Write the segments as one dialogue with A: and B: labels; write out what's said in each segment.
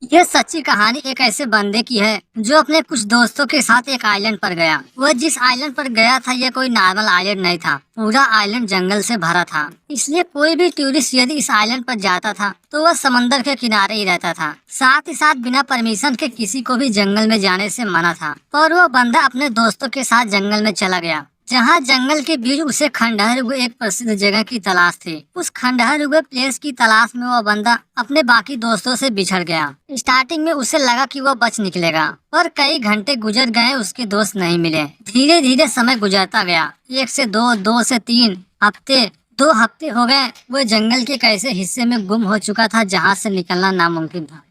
A: यह सच्ची कहानी एक ऐसे बंदे की है जो अपने कुछ दोस्तों के साथ एक आइलैंड पर गया। वह जिस आइलैंड पर गया था यह कोई नॉर्मल आइलैंड नहीं था। पूरा आइलैंड जंगल से भरा था, इसलिए कोई भी टूरिस्ट यदि इस आइलैंड पर जाता था तो वह समंदर के किनारे ही रहता था। साथ ही साथ बिना परमिशन के किसी को भी जंगल में जाने से मना था। पर वह बंदा अपने दोस्तों के साथ जंगल में चला गया, जहाँ जंगल के बीच उसे खंडहर हुए एक प्रसिद्ध जगह की तलाश थी। उस खंडहर हुए प्लेस की तलाश में वह बंदा अपने बाकी दोस्तों से बिछड़ गया। स्टार्टिंग में उसे लगा कि वह बच निकलेगा, पर कई घंटे गुजर गए, उसके दोस्त नहीं मिले। धीरे धीरे समय गुजरता गया, 1 से 2, 2 से 3 हफ्ते, 2 हफ्ते हो गए। वह जंगल के एक ऐसे हिस्से में गुम हो चुका था जहाँ से निकलना नामुमकिन था।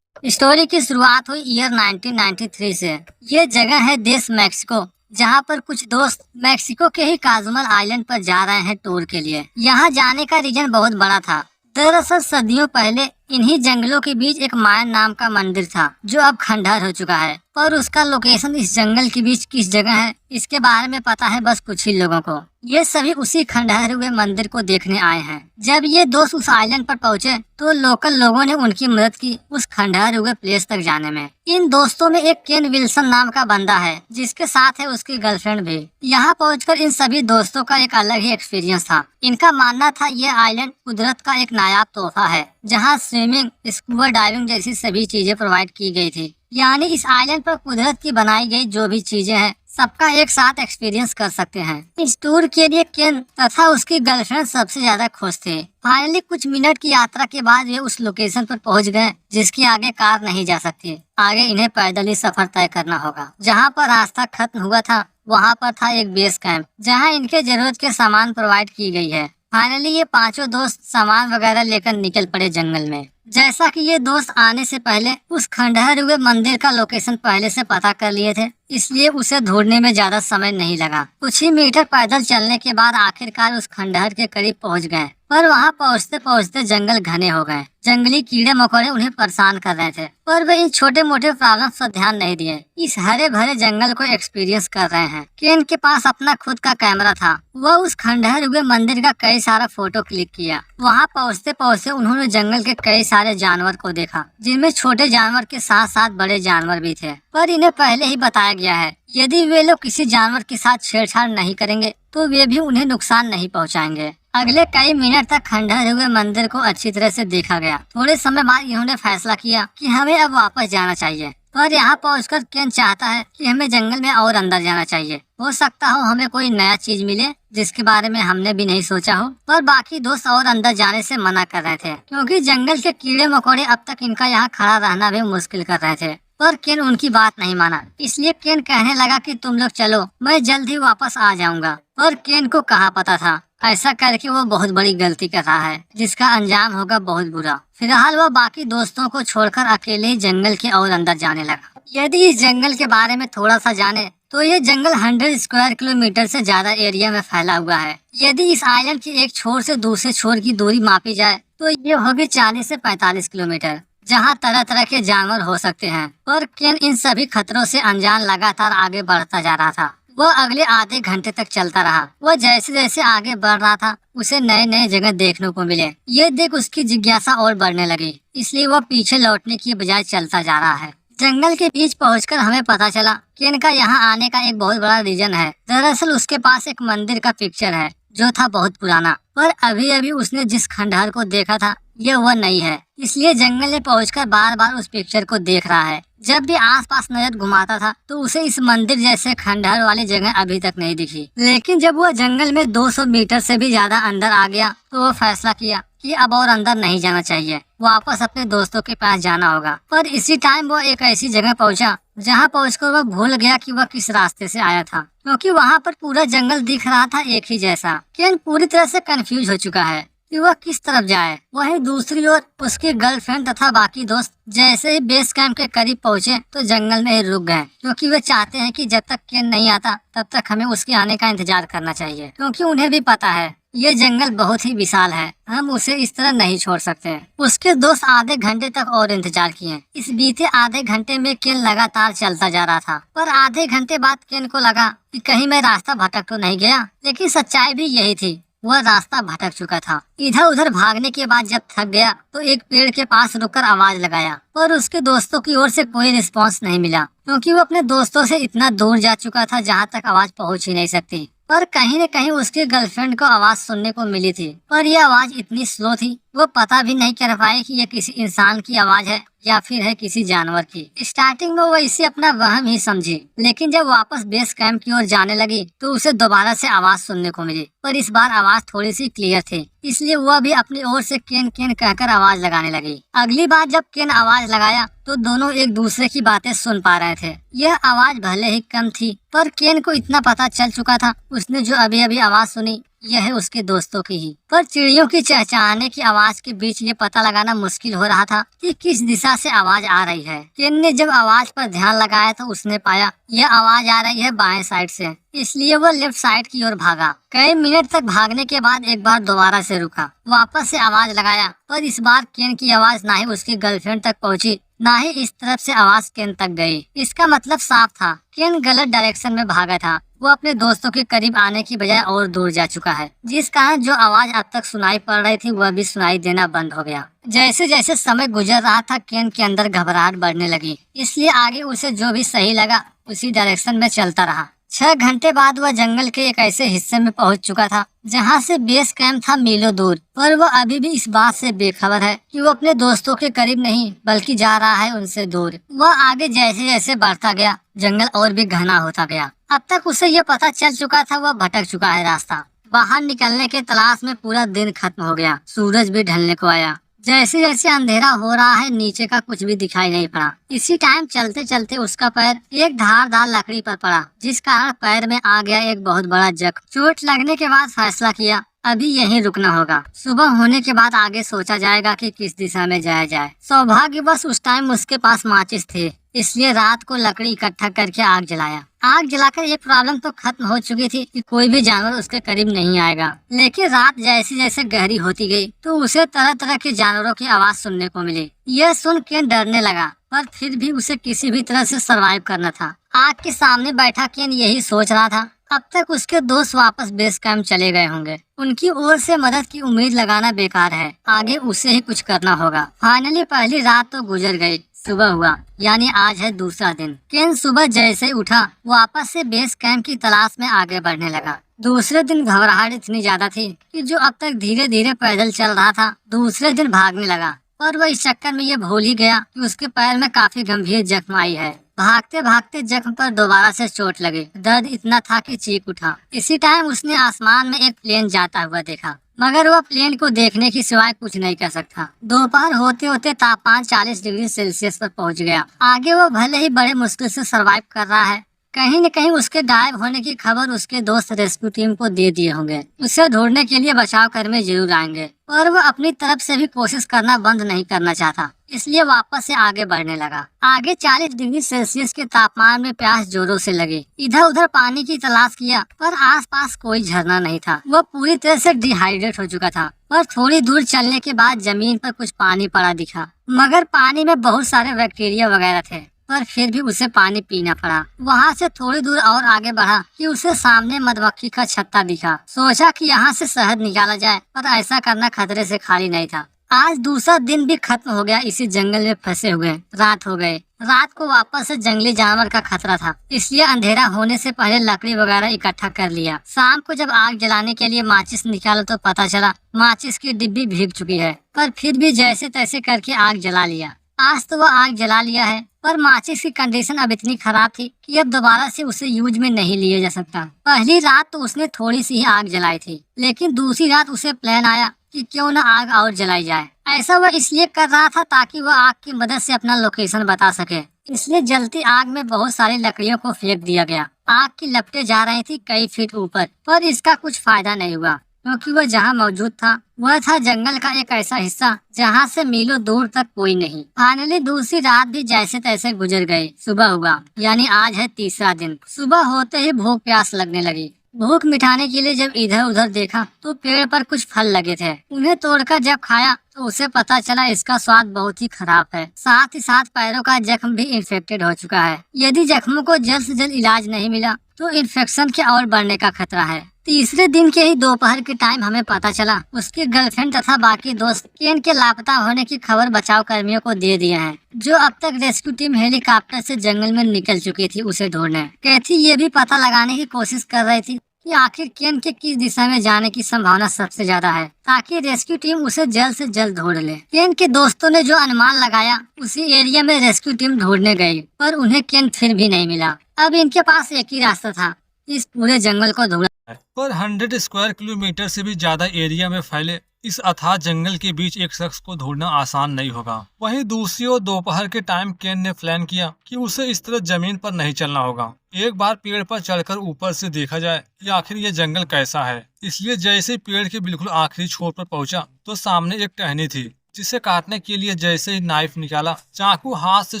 A: स्टोरी की शुरुआत हुई ईयर 1993 से। ये जगह है देश मैक्सिको, जहाँ पर कुछ दोस्त मैक्सिको के ही काजमल आइलैंड पर जा रहे हैं टूर के लिए। यहाँ जाने का रीजन बहुत बड़ा था। दरअसल सदियों पहले इन्हीं जंगलों के बीच एक मायन नाम का मंदिर था जो अब खंडहर हो चुका है। पर उसका लोकेशन इस जंगल के बीच किस जगह है इसके बारे में पता है बस कुछ ही लोगों को। ये सभी उसी खंडहर हुए मंदिर को देखने आए हैं। जब ये दोस्त उस आइलैंड पर पहुँचे तो लोकल लोगों ने उनकी मदद की उस खंडहर हुए प्लेस तक जाने में। इन दोस्तों में एक केन विल्सन नाम का बंदा है जिसके साथ है उसकी गर्लफ्रेंड भी। यहाँ पहुंचकर इन सभी दोस्तों का एक अलग ही एक्सपीरियंस था। इनका मानना था यह आइलैंड कुदरत का एक नायाब तोहफा है, जहाँ स्विमिंग, स्कूबा डाइविंग जैसी सभी चीजें प्रोवाइड की गई थी। यानी इस आइलैंड पर कुदरत की बनाई गई जो भी चीजें हैं सबका एक साथ एक्सपीरियंस कर सकते हैं। इस टूर के लिए केन तथा उसकी गर्लफ्रेंड सबसे ज्यादा खुश थे। फाइनली कुछ मिनट की यात्रा के बाद वे उस लोकेशन पर पहुंच गए जिसके आगे कार नहीं जा सकती। आगे इन्हें पैदल ही सफर तय करना होगा। जहां पर रास्ता खत्म हुआ था वहां पर था एक बेस कैंप, जहां इनके जरूरत के सामान प्रोवाइड की गई है। फाइनली ये पांचों दोस्त सामान वगैरह लेकर निकल पड़े जंगल में। जैसा कि ये दोस्त आने से पहले उस खंडहर हुए मंदिर का लोकेशन पहले से पता कर लिए थे, इसलिए उसे ढूंढने में ज्यादा समय नहीं लगा। कुछ ही मीटर पैदल चलने के बाद आखिरकार उस खंडहर के करीब पहुंच गए। पर वहां पहुंचते पहुंचते जंगल घने हो गए। जंगली कीड़े मकोड़े उन्हें परेशान कर रहे थे, पर वे इन छोटे मोटे प्रॉब्लम पर ध्यान नहीं दिए। इस हरे भरे जंगल को एक्सपीरियंस कर रहे हैं। केन के पास अपना खुद का कैमरा था। वह उस खंडहर हुए मंदिर का कई सारा फोटो क्लिक किया। वहाँ पहुँचते पहुँचते उन्होंने जंगल के कई सारे जानवर को देखा, जिनमें छोटे जानवर के साथ साथ बड़े जानवर भी थे। पर इन्हें पहले ही बताया गया है यदि वे लोग किसी जानवर के साथ छेड़छाड़ नहीं करेंगे तो वे भी उन्हें नुकसान नहीं पहुंचाएंगे। अगले कई मिनट तक खंडहर हुए मंदिर को अच्छी तरह से देखा गया। थोड़े समय बाद इन्होंने फैसला किया कि हमें अब वापस जाना चाहिए। पर यहाँ पहुंचकर केन चाहता है कि हमें जंगल में और अंदर जाना चाहिए। हो सकता हो हमें कोई नया चीज मिले जिसके बारे में हमने भी नहीं सोचा हो। पर बाकी दोस्त और अंदर जाने से मना कर रहे थे, क्योंकि जंगल के कीड़े मकोड़े अब तक इनका यहाँ खड़ा रहना भी मुश्किल कर रहे थे। पर केन उनकी बात नहीं माना, इसलिए केन कहने लगा कि तुम लोग चलो, मैं जल्द ही वापस आ जाऊंगा। पर केन को कहाँ पता था ऐसा करके वो बहुत बड़ी गलती कर रहा है जिसका अंजाम होगा बहुत बुरा। फिलहाल वह बाकी दोस्तों को छोड़कर अकेले ही जंगल के और अंदर जाने लगा। यदि इस जंगल के बारे में थोड़ा सा जाने तो ये जंगल 100 स्क्वायर किलोमीटर से ज्यादा एरिया में फैला हुआ है। यदि इस आइलैंड के एक छोर से दूसरे छोर की दूरी मापी जाए तो ये होगी 40 से 45 किलोमीटर, जहाँ तरह तरह के जानवर हो सकते हैं। पर केन इन सभी खतरों से अनजान लगातार आगे बढ़ता जा रहा था। वह अगले आधे घंटे तक चलता रहा। वह जैसे जैसे आगे बढ़ रहा था उसे नए नए जगह देखने को मिले। ये देख उसकी जिज्ञासा और बढ़ने लगी, इसलिए वह पीछे लौटने की बजाय चलता जा रहा है। जंगल के बीच पहुंचकर हमें पता चला कि इनका यहाँ आने का एक बहुत बड़ा रीजन है। दरअसल उसके पास एक मंदिर का पिक्चर है जो था बहुत पुराना, पर अभी अभी उसने जिस खंडहर को देखा था ये वह नहीं है। इसलिए जंगल में पहुंचकर बार बार उस पिक्चर को देख रहा है। जब भी आसपास नजर घुमाता था तो उसे इस मंदिर जैसे खंडहर वाली जगह अभी तक नहीं दिखी। लेकिन जब वह जंगल में 200 मीटर से भी ज्यादा अंदर आ गया तो वह फैसला किया कि अब और अंदर नहीं जाना चाहिए, वापस अपने दोस्तों के पास जाना होगा। पर इसी टाइम वो एक ऐसी जगह पहुंचा जहां पहुंचकर वह भूल गया कि वह किस रास्ते से आया था, क्योंकि वहां पर पूरा जंगल दिख रहा था एक ही जैसा। केन पूरी तरह से कंफ्यूज हो चुका है कि वह किस तरफ जाए। वहीं दूसरी ओर उसकी गर्लफ्रेंड तथा बाकी दोस्त जैसे ही बेस कैंप के करीब पहुंचे तो जंगल में ही रुक गए, क्योंकि वे चाहते हैं कि जब तक केन नहीं आता तब तक हमें उसके आने का इंतजार करना चाहिए, क्योंकि उन्हें भी पता है ये जंगल बहुत ही विशाल है, हम उसे इस तरह नहीं छोड़ सकते। उसके दोस्त आधे घंटे तक और इंतजार किए। इस बीते आधे घंटे में केन लगातार चलता जा रहा था। पर आधे घंटे बाद केन को लगा कि कहीं मैं रास्ता भटक तो नहीं गया। लेकिन सच्चाई भी यही थी वह रास्ता भटक चुका था। इधर उधर भागने के बाद जब थक गया तो एक पेड़ के पास रुककर आवाज लगाया, पर उसके दोस्तों की ओर से कोई रिस्पांस नहीं मिला, क्योंकि वो अपने दोस्तों से इतना दूर जा चुका था जहाँ तक आवाज पहुँच ही नहीं सकती। पर कहीं न कहीं उसके गर्लफ्रेंड को आवाज सुनने को मिली थी, पर यह आवाज इतनी स्लो थी वो पता भी नहीं कर पाए कि यह किसी इंसान की आवाज है या फिर है किसी जानवर की। स्टार्टिंग में वो इसे अपना वहम ही समझी, लेकिन जब वापस बेस कैंप की ओर जाने लगी तो उसे दोबारा से आवाज सुनने को मिली, पर इस बार आवाज थोड़ी सी क्लियर थी, इसलिए वह भी अपनी ओर से केन केन कहकर आवाज लगाने लगी। अगली बार जब केन आवाज लगाया तो दोनों एक दूसरे की बातें सुन पा रहे थे। यह आवाज भले ही कम थी, पर केन को इतना पता चल चुका था उसने जो अभी अभी आवाज सुनी यह है उसके दोस्तों की ही। पर चिड़ियों की चहचहाने की आवाज के बीच ये पता लगाना मुश्किल हो रहा था कि किस दिशा से आवाज आ रही है। केन ने जब आवाज पर ध्यान लगाया तो उसने पाया यह आवाज आ रही है बाएं साइड से, इसलिए वो लेफ्ट साइड की ओर भागा। कई मिनट तक भागने के बाद एक बार दोबारा से रुका, वापस से आवाज लगाया, पर इस बार केन की आवाज ना ही उसकी गर्लफ्रेंड तक पहुंची ना ही इस तरफ से आवाज केन तक गई। इसका मतलब साफ था, केन गलत डायरेक्शन में भागा था। वो अपने दोस्तों के करीब आने की बजाय और दूर जा चुका है, जिस कारण जो आवाज अब तक सुनाई पड़ रही थी वह भी सुनाई देना बंद हो गया। जैसे जैसे समय गुजर रहा था केन के अंदर घबराहट बढ़ने लगी, इसलिए आगे उसे जो भी सही लगा उसी डायरेक्शन में चलता रहा। 6 घंटे बाद वह जंगल के एक ऐसे हिस्से में पहुंच चुका था जहां से बेस कैंप था मीलों दूर, पर वह अभी भी इस बात से बेखबर है कि वो अपने दोस्तों के करीब नहीं बल्कि जा रहा है उनसे दूर। वह आगे जैसे जैसे बढ़ता गया जंगल और भी घना होता गया। अब तक उसे यह पता चल चुका था वह भटक चुका है रास्ता। बाहर निकलने के तलाश में पूरा दिन खत्म हो गया, सूरज भी ढलने को आया। जैसे जैसे अंधेरा हो रहा है नीचे का कुछ भी दिखाई नहीं पड़ा। इसी टाइम चलते चलते उसका पैर एक धारदार लकड़ी पर पड़ा, जिस कारण पैर में आ गया एक बहुत बड़ा जख्म। चोट लगने के बाद फैसला किया अभी यहीं रुकना होगा, सुबह होने के बाद आगे सोचा जाएगा कि किस दिशा में जाया जाए। सौभाग्यवश उस टाइम उसके पास माचिस थे, इसलिए रात को लकड़ी इकट्ठा करके आग जलाया। आग जलाकर ये प्रॉब्लम तो खत्म हो चुकी थी कि कोई भी जानवर उसके करीब नहीं आएगा, लेकिन रात जैसे जैसे गहरी होती गई तो उसे तरह तरह के जानवरों की आवाज सुनने को मिली। यह सुन केन डरने लगा, पर फिर भी उसे किसी भी तरह से सरवाइव करना था। आग के सामने बैठा केन यही सोच रहा था अब तक उसके दोस्त वापस बेस कैंप चले गए होंगे, उनकी ओर से मदद की उम्मीद लगाना बेकार है, आगे उसे ही कुछ करना होगा। फाइनली पहली रात तो गुजर गई, सुबह हुआ, यानी आज है दूसरा दिन। केन सुबह जैसे उठा वापस से बेस कैंप की तलाश में आगे बढ़ने लगा। दूसरे दिन घबराहट इतनी ज्यादा थी कि जो अब तक धीरे धीरे पैदल चल रहा था दूसरे दिन भागने लगा, पर वह इस चक्कर में ये भूल ही गया कि उसके पैर में काफी गंभीर जख्म आई है। भागते भागते जख्म पर दोबारा से चोट लगी, दर्द इतना था कि चीख उठा। इसी टाइम उसने आसमान में एक प्लेन जाता हुआ देखा, मगर वह प्लेन को देखने की सिवाय कुछ नहीं कर सकता। दोपहर होते होते तापमान 40 डिग्री सेल्सियस पर पहुंच गया। आगे वो भले ही बड़े मुश्किल से सरवाइव कर रहा है, कहीं न कहीं उसके गायब होने की खबर उसके दोस्त रेस्क्यू टीम को दे दिए होंगे। उसे ढूंढने के लिए बचाव कर्मी जरूर आएंगे, और वह अपनी तरफ से भी कोशिश करना बंद नहीं करना चाहता, इसलिए वापस से आगे बढ़ने लगा। आगे 40 डिग्री सेल्सियस के तापमान में प्यास जोरों से लगी। इधर उधर पानी की तलाश किया, पर आसपास कोई झरना नहीं था। वह पूरी तरह से डिहाइड्रेट हो चुका था, पर थोड़ी दूर चलने के बाद जमीन पर कुछ पानी पड़ा दिखा, मगर पानी में बहुत सारे बैक्टीरिया वगैरह थे, पर फिर भी उसे पानी पीना पड़ा। वहाँ से थोड़ी दूर और आगे बढ़ा कि उसे सामने मधुमक्खी का छत्ता दिखा। सोचा कि यहाँ से शहद निकाला जाए, पर ऐसा करना खतरे से खाली नहीं था। आज दूसरा दिन भी खत्म हो गया इसी जंगल में फंसे हुए। रात हो गए। रात को वापस से जंगली जानवर का खतरा था, इसलिए अंधेरा होने से पहले लकड़ी वगैरह इकट्ठा कर लिया। शाम को जब आग जलाने के लिए माचिस निकाला तो पता चला माचिस की डिब्बी भीग चुकी है, पर फिर भी जैसे तैसे करके आग जला लिया। आज तो वह आग जला लिया है, पर माचिस की कंडीशन अब इतनी खराब थी कि अब दोबारा से उसे यूज में नहीं लिया जा सकता। पहली रात तो उसने थोड़ी सी ही आग जलाई थी, लेकिन दूसरी रात उसे प्लान आया कि क्यों न आग और जलाई जाए। ऐसा वह इसलिए कर रहा था ताकि वह आग की मदद से अपना लोकेशन बता सके, इसलिए जलती आग में बहुत सारी लकड़ियों को फेंक दिया गया। आग की लपटें जा रही थी कई फीट ऊपर, पर इसका कुछ फायदा नहीं हुआ, क्योंकि वह जहाँ मौजूद था वह था जंगल का एक ऐसा हिस्सा जहाँ से मीलों दूर तक कोई नहीं। फाइनली दूसरी रात भी जैसे तैसे गुजर गई। सुबह हुआ, यानी आज है तीसरा दिन। सुबह होते ही भूख प्यास लगने लगी। भूख मिटाने के लिए जब इधर उधर देखा तो पेड़ पर कुछ फल लगे थे। उन्हें तोड़कर जब खाया तो उसे पता चला इसका स्वाद बहुत ही खराब है। साथ ही साथ पैरों का जख्म भी इन्फेक्टेड हो चुका है। यदि जख्मों को जल्द से जल्द इलाज नहीं मिला तो इन्फेक्शन के और बढ़ने का खतरा है। तीसरे दिन के ही दोपहर के टाइम हमें पता चला उसकी गर्लफ्रेंड तथा बाकी दोस्त केन के लापता होने की खबर बचाव कर्मियों को दे दिए हैं, जो अब तक रेस्क्यू टीम हेलीकॉप्टर से जंगल में निकल चुकी थी उसे ढूंढने। कैथी ये भी पता लगाने की कोशिश कर रही थी कि आखिर केन के किस दिशा में जाने की संभावना सबसे ज्यादा है, ताकि रेस्क्यू टीम उसे जल्द से जल्द ढूंढ ले। केन के दोस्तों ने जो अनुमान लगाया उसी एरिया में रेस्क्यू टीम ढूंढने गई, पर उन्हें केन फिर भी नहीं मिला। अब इनके पास एक ही रास्ता था, इस पूरे जंगल को ढूंढना।
B: पर 100 स्क्वायर किलोमीटर से भी ज्यादा एरिया में फैले इस अथाह जंगल के बीच एक शख्स को ढूंढना आसान नहीं होगा। वहीं दूसरी ओर दोपहर के टाइम केन ने प्लान किया कि उसे इस तरह जमीन पर नहीं चलना होगा, एक बार पेड़ पर चढ़कर ऊपर से देखा जाए कि आखिर ये जंगल कैसा है। इसलिए जैसे ही पेड़ के बिल्कुल आखिरी छोर पर पहुंचा तो सामने एक टहनी थी, जिसे काटने के लिए जैसे ही नाइफ निकाला चाकू हाथ से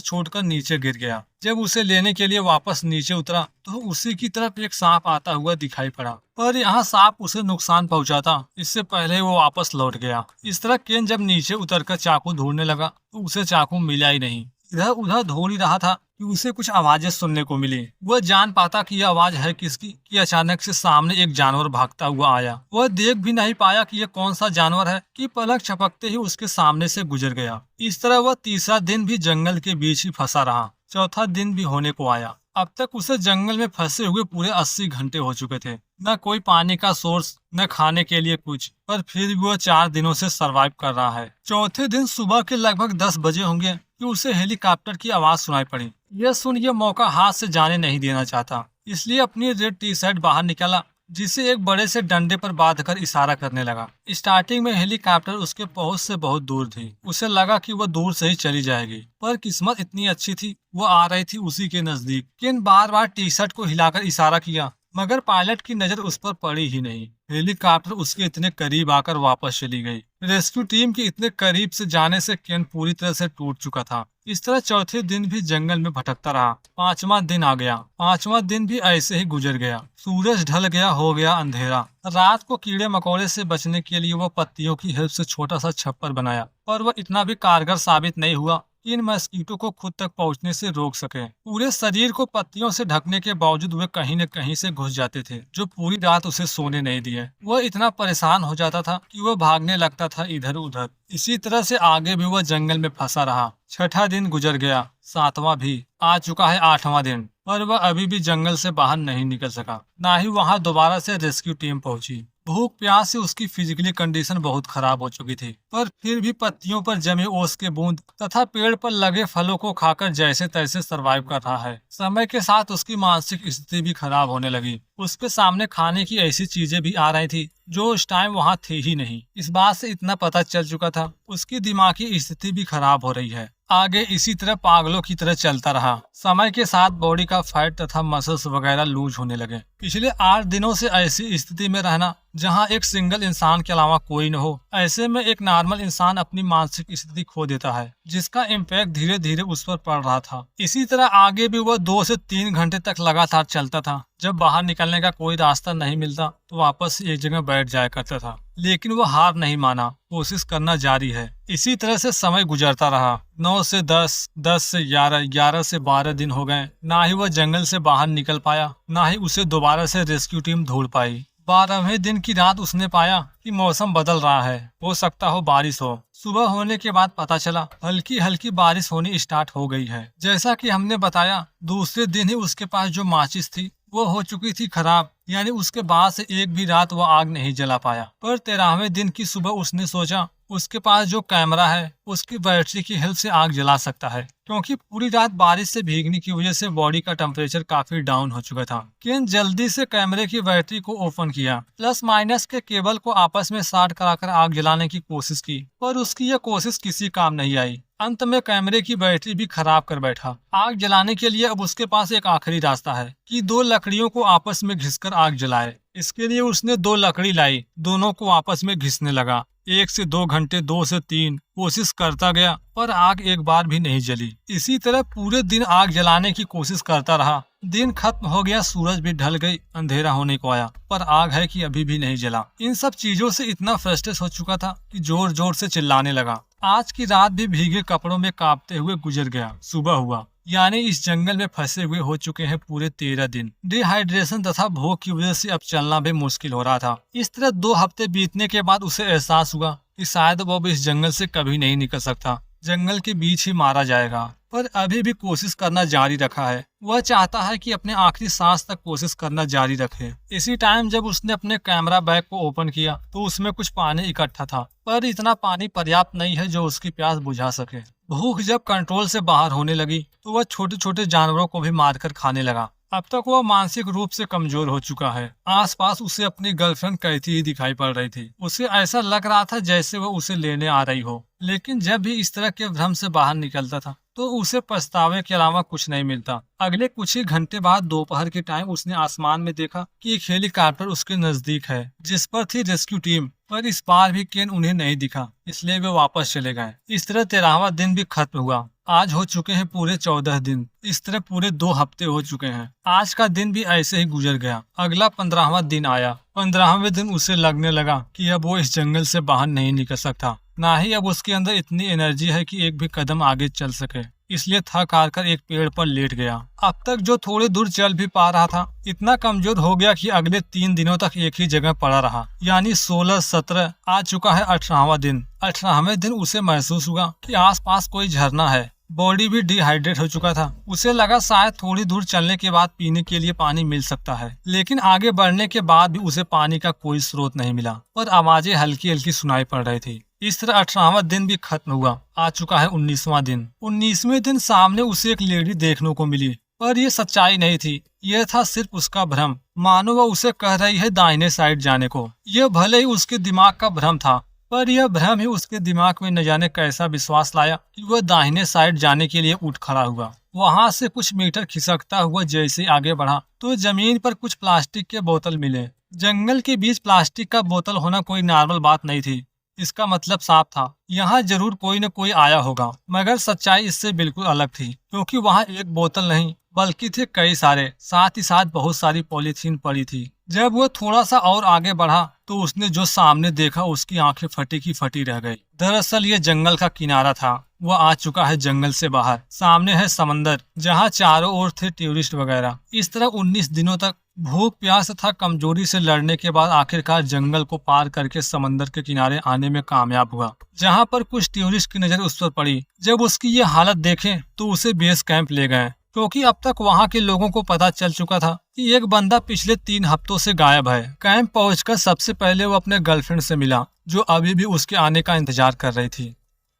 B: छोड़कर नीचे गिर गया। जब उसे लेने के लिए वापस नीचे उतरा तो उसी की तरफ एक सांप आता हुआ दिखाई पड़ा, पर यहाँ सांप उसे नुकसान पहुंचाता इससे पहले वो वापस लौट गया। इस तरह केन जब नीचे उतरकर चाकू ढूंढने लगा तो उसे चाकू मिला ही नहीं। इधर उधर ढूंढ ही रहा था कि उसे कुछ आवाजें सुनने को मिली। वह जान पाता कि यह आवाज है किसकी कि अचानक से सामने एक जानवर भागता हुआ आया। वह देख भी नहीं पाया कि यह कौन सा जानवर है कि पलक झपकते ही उसके सामने से गुजर गया। इस तरह वह तीसरा दिन भी जंगल के बीच ही फंसा रहा। चौथा दिन भी होने को आया। अब तक उसे जंगल में फंसे हुए पूरे 80 घंटे हो चुके थे। न कोई पानी का सोर्स, न खाने के लिए कुछ, पर फिर भी वह 4 दिनों से सरवाइव कर रहा है। चौथे दिन सुबह के लगभग 10 बजे होंगे कि उसे हेलीकॉप्टर की आवाज सुनाई पड़ी। यह सुन यह मौका हाथ से जाने नहीं देना चाहता, इसलिए अपनी रेड टी शर्ट बाहर निकाला, जिसे एक बड़े से डंडे पर बांधकर इशारा करने लगा। स्टार्टिंग में हेलीकॉप्टर उसके पहुंच से बहुत दूर थी। उसे लगा कि वह दूर से ही चली जाएगी, पर किस्मत इतनी अच्छी थी वह आ रही थी उसी के नजदीक। केन बार बार टी शर्ट को हिलाकर इशारा किया, मगर पायलट की नजर उस पर पड़ी ही नहीं। हेलीकॉप्टर उसके इतने करीब आकर वापस चली गई। रेस्क्यू टीम के इतने करीब से जाने से केन पूरी तरह से टूट चुका था। इस तरह चौथे दिन भी जंगल में भटकता रहा। 5वां दिन आ गया। 5वां दिन भी ऐसे ही गुजर गया। सूरज ढल गया, हो गया अंधेरा। रात को कीड़े मकोड़े से बचने के लिए वह पत्तियों की हेल्प से छोटा सा छप्पर बनाया, पर वह इतना भी कारगर साबित नहीं हुआ कि इन मस्कीटो को खुद तक पहुंचने से रोक सके। पूरे शरीर को पत्तियों से ढकने के बावजूद वे कहीं न कहीं से घुस जाते थे, जो पूरी रात उसे सोने नहीं दिए। वह इतना परेशान हो जाता था कि वह भागने लगता था इधर उधर। इसी तरह से आगे भी वह जंगल में फंसा रहा। 6ठा दिन गुजर गया। 7वां भी आ चुका है। 8वां दिन, पर वह अभी भी जंगल से बाहर नहीं निकल सका। ना ही वहां दोबारा से रेस्क्यू टीम पहुंची। भूख प्यास से उसकी फिजिकली कंडीशन बहुत खराब हो चुकी थी, पर फिर भी पत्तियों पर जमे ओस के बूंद तथा पेड़ पर लगे फलों को खाकर जैसे तैसे सरवाइव कर रहा है। समय के साथ उसकी मानसिक स्थिति भी खराब होने लगी। उसके सामने खाने की ऐसी चीजें भी आ रही थी जो उस टाइम वहाँ थी ही नहीं। इस बात से इतना पता चल चुका था उसकी दिमागी स्थिति भी खराब हो रही है। आगे इसी तरह पागलों की तरह चलता रहा। समय के साथ बॉडी का फैट तथा मसल्स वगैरह लूज होने लगे। पिछले 8 दिनों से ऐसी स्थिति में रहना जहां एक सिंगल इंसान के अलावा कोई न हो, ऐसे में एक नॉर्मल इंसान अपनी मानसिक स्थिति खो देता है, जिसका इम्पैक्ट धीरे धीरे उस पर पड़ रहा था। इसी तरह आगे भी वह 2 से 3 घंटे तक लगातार चलता था। जब बाहर निकलने का कोई रास्ता नहीं मिलता तो वापस एक जगह बैठ जाया करता था, लेकिन वो हार नहीं माना, कोशिश करना जारी है। इसी तरह से समय गुजरता रहा। 9 से 10, 10 से 11, 11 से 12 दिन हो गए। ना ही वह जंगल से बाहर निकल पाया, ना ही उसे दोबारा से रेस्क्यू टीम ढूंढ पाई। 12वें दिन की रात उसने पाया कि मौसम बदल रहा है, हो सकता हो बारिश हो। सुबह होने के बाद पता चला हल्की हल्की बारिश होनी स्टार्ट हो गई है। जैसा कि हमने बताया, दूसरे दिन ही उसके पास जो माचिस थी वो हो चुकी थी खराब, यानी उसके बाद से एक भी रात वो आग नहीं जला पाया। पर 13वें दिन की सुबह उसने सोचा उसके पास जो कैमरा है उसकी बैटरी की हेल्प से आग जला सकता है, क्योंकि पूरी रात बारिश से भीगने की वजह से बॉडी का टेम्परेचर काफी डाउन हो चुका था। केन जल्दी से कैमरे की बैटरी को ओपन किया, प्लस माइनस के केबल को आपस में शॉर्ट कराकर आग जलाने की कोशिश की, पर उसकी यह कोशिश किसी काम नहीं आई। अंत में कैमरे की बैटरी भी खराब कर बैठा। आग जलाने के लिए अब उसके पास एक आखिरी रास्ता है कि 2 लकड़ियों को आपस में घिसकर आग जलाए। इसके लिए उसने 2 लकड़ी लाई, दोनों को आपस में घिसने लगा। 1 से 2 घंटे, 2 से 3 कोशिश करता गया, पर आग एक बार भी नहीं जली। इसी तरह पूरे दिन आग जलाने की कोशिश करता रहा। दिन खत्म हो गया, सूरज भी ढल गई, अंधेरा होने को आया, पर आग है कि अभी भी नहीं जला। इन सब चीजों से इतना फ्रस्ट्रेट हो चुका था कि जोर जोर से चिल्लाने लगा। आज की रात भी भीगे कपड़ों में कांपते हुए गुजर गया। सुबह हुआ। यानी इस जंगल में फंसे हुए हो चुके हैं पूरे 13 दिन। डिहाइड्रेशन तथा भूख की वजह से अब चलना भी मुश्किल हो रहा था। इस तरह 2 हफ्ते बीतने के बाद उसे एहसास हुआ कि शायद वो अब इस जंगल से कभी नहीं निकल सकता, जंगल के बीच ही मारा जाएगा। पर अभी भी कोशिश करना जारी रखा है। वह चाहता है कि अपने आखिरी सांस तक कोशिश करना जारी रखे। इसी टाइम जब उसने अपने कैमरा बैग को ओपन किया तो उसमें कुछ पानी इकट्ठा था, पर इतना पानी पर्याप्त नहीं है जो उसकी प्यास बुझा सके। भूख जब कंट्रोल से बाहर होने लगी तो वह छोटे छोटे जानवरों को भी मारकर खाने लगा। अब तक वह मानसिक रूप से कमजोर हो चुका है। आसपास उसे अपनी गर्लफ्रेंड कैथी ही दिखाई पड़ रही थी। उसे ऐसा लग रहा था जैसे वह उसे लेने आ रही हो, लेकिन जब भी इस तरह के भ्रम से बाहर निकलता था तो उसे पछतावे के अलावा कुछ नहीं मिलता। अगले कुछ ही घंटे बाद दोपहर के टाइम उसने आसमान में देखा कि एक हेलीकॉप्टर उसके नजदीक है, जिस पर थी रेस्क्यू टीम। पर इस बार भी केन उन्हें नहीं दिखा, इसलिए वे वापस चले गए। इस तरह 13वां दिन भी खत्म हुआ। आज हो चुके हैं पूरे 14 दिन। इस तरह पूरे 2 हफ्ते हो चुके हैं। आज का दिन भी ऐसे ही गुजर गया। अगला 15वां दिन आया। 15वें दिन उसे लगने लगा कि अब वो इस जंगल से बाहर नहीं निकल सकता, ना ही अब उसके अंदर इतनी एनर्जी है कि एक भी कदम आगे चल सके। इसलिए थक हार कर एक पेड़ पर लेट गया। अब तक जो थोड़ी दूर चल भी पा रहा था, इतना कमजोर हो गया कि अगले 3 दिनों तक एक ही जगह पड़ा रहा। यानी 16, 17 आ चुका है 18वां दिन। 18वें दिन उसे महसूस हुआ कि आसपास कोई झरना है। बॉडी भी डिहाइड्रेट हो चुका था। उसे लगा शायद थोड़ी दूर चलने के बाद पीने के लिए पानी मिल सकता है, लेकिन आगे बढ़ने के बाद भी उसे पानी का कोई स्रोत नहीं मिला और आवाजें हल्की हल्की सुनाई पड़ रही थी। इस तरह 18वां दिन भी खत्म हुआ। आ चुका है 19वां दिन। 19वें दिन सामने उसे एक लेडी देखने को मिली, पर यह सच्चाई नहीं थी। यह था सिर्फ उसका भ्रम। मानो वह उसे कह रही है दाहिने साइड जाने को। यह भले ही उसके दिमाग का भ्रम था, पर यह भ्रम ही उसके दिमाग में न जाने कैसा विश्वास लाया कि वह दाहिने साइड जाने के लिए उठ खड़ा हुआ। वहां से कुछ मीटर खिसकता हुआ जैसे आगे बढ़ा तो जमीन पर कुछ प्लास्टिक के बोतल मिले। जंगल के बीच प्लास्टिक का बोतल होना कोई नॉर्मल बात नहीं थी। इसका मतलब साफ था, यहाँ जरूर कोई न कोई आया होगा। मगर सच्चाई इससे बिल्कुल अलग थी, क्योंकि वहाँ एक बोतल नहीं बल्कि थे कई सारे, साथ ही साथ बहुत सारी पॉलीथीन पड़ी थी। जब वो थोड़ा सा और आगे बढ़ा तो उसने जो सामने देखा उसकी आंखें फटी की फटी रह गई। दरअसल ये जंगल का किनारा था। वह आ चुका है जंगल से बाहर। सामने है समंदर, जहाँ चारों ओर थे टूरिस्ट वगैरह। इस तरह 19 दिनों तक भूख प्यास तथा कमजोरी से लड़ने के बाद आखिरकार जंगल को पार करके समंदर के किनारे आने में कामयाब हुआ, जहाँ पर कुछ टूरिस्ट की नजर उस पर पड़ी। जब उसकी ये हालत देखे तो उसे बेस कैंप ले गए, क्योंकि अब तक वहाँ के लोगों को पता चल चुका था कि एक बंदा पिछले 3 हफ्तों से गायब है। कैंप पहुंचकर सबसे पहले वो अपने गर्लफ्रेंड से मिला, जो अभी भी उसके आने का इंतजार कर रही थी।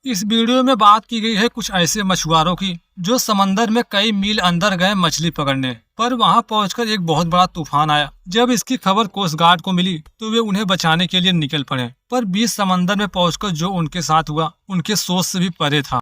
B: इस वीडियो में बात की गई है कुछ ऐसे मछुआरों की जो समंदर में कई मील अंदर गए मछली पकड़ने, पर वहां पहुंचकर एक बहुत बड़ा तूफान आया। जब इसकी खबर कोस्ट गार्ड को मिली तो वे उन्हें बचाने के लिए निकल पड़े, पर बीच समंदर में पहुंचकर जो उनके साथ हुआ उनके सोच से भी परे था।